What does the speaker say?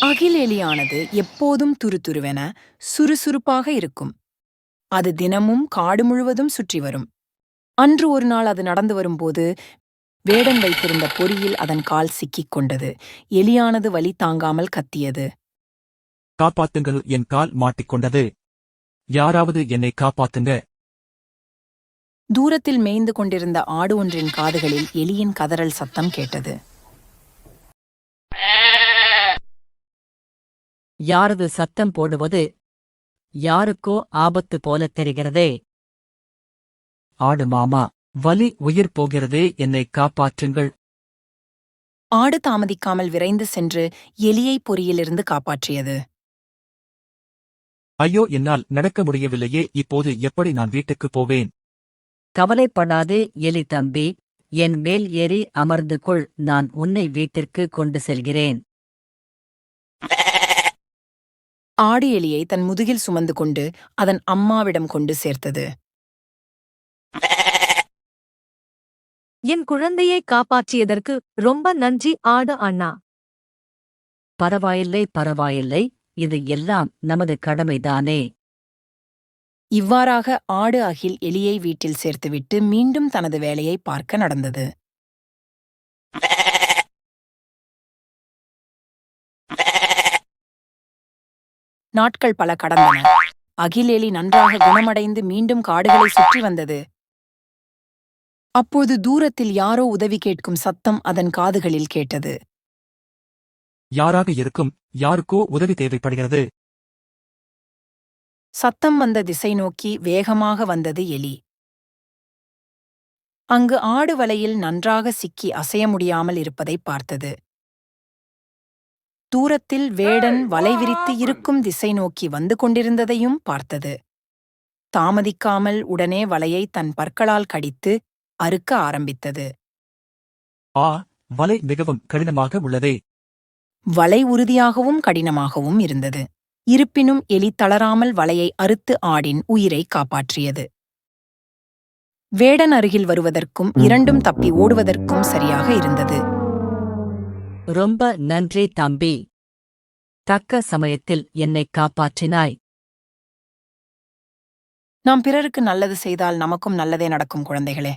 அகில் எலியானது எப்போதும் துருதுருவென சுறுசுறுப்பாக இருக்கும். அது தினமும் காடு முழுவதும் சுற்றி வரும். அன்று ஒரு நாள் அது நடந்து வரும்போது வேடன் வைத்திருந்த பொறியில் அதன் கால் சிக்கிக் கொண்டது. எலியானது வலி தாங்காமல் கத்தியது. காப்பாத்துங்கள், என் கால் மாட்டிக்கொண்டது. யாராவது என்னை காப்பாத்துங்க. தூரத்தில் மேய்ந்து கொண்டிருந்த ஆடு ஒன்றின் காதுகளில் எலியின் கதறல் சத்தம் கேட்டது. யாரது சத்தம் போடுவது? யாருக்கோ ஆபத்து போலத் தெரிகிறதே. ஆடு மாமா, வலி உயிர் போகிறதே, என்னை காப்பாற்றுங்கள். ஆடு தாமதிக்காமல் விரைந்து சென்று எலியை பொறியிலிருந்து காப்பாற்றியது. ஐயோ, என்னால் நடக்க முடியவில்லையே, இப்போது எப்படி நான் வீட்டுக்கு போவேன்? கவலைப்படாதே எலி தம்பி, என் மேல் ஏறி அமர்ந்து கொள், நான் உன்னை வீட்டிற்கு கொண்டு செல்கிறேன். ஆடு எலியை தன் முதுகில் சுமந்து கொண்டு அதன் அம்மாவிடம் கொண்டு சேர்த்தது. என் குழந்தையை காப்பாற்றியதற்கு ரொம்ப நன்றி ஆடு அண்ணா. பரவாயில்லை பரவாயில்லை, இது எல்லாம் நமது கடமைதானே. இவ்வாறாக ஆடு அகில் எலியை வீட்டில் சேர்த்துவிட்டு மீண்டும் தனது வேலையை பார்க்க நடந்தது. நாட்கள் பல கடந்தன. அகில் எலி நன்றாக குணமடைந்து மீண்டும் காடுகளை சுற்றி வந்தது. அப்போது தூரத்தில் யாரோ உதவி கேட்கும் சத்தம் அதன் காதுகளில் கேட்டது. யாராக இருக்கும்? யாருக்கோ உதவி தேவைப்படுகிறது. சத்தம் வந்த திசை நோக்கி வேகமாக வந்தது எலி. அங்கு ஆடு வலையில் நன்றாக சிக்கி அசைய முடியாமல் இருப்பதை பார்த்தது. தூரத்தில் வேடன் வலை விரித்து இருக்கும் திசை நோக்கி வந்து கொண்டிருந்ததையும் பார்த்தது. தாமதிக்காமல் உடனே வலையை தன் பற்களால் கடித்து அறுக்க ஆரம்பித்தது. ஆ, வலை மிகவும் கடினமாக உள்ளதே. வலை உறுதியாகவும் கடினமாகவும் இருந்தது. இருப்பினும் எலி தளராமல் வலையை அறுத்து ஆடின் உயிரை காப்பாற்றியது. வேடன் அருகில் வருவதற்கும் இரண்டும் தப்பி ஓடுவதற்கும் சரியாக இருந்தது. ரொம்ப நன்றி தம்பி. தக்க சமயத்தில் என்னை காப்பாற்றினாய். நாம் பிறருக்கு நல்லது செய்தால் நமக்கும் நல்லதே நடக்கும் குழந்தைகளே.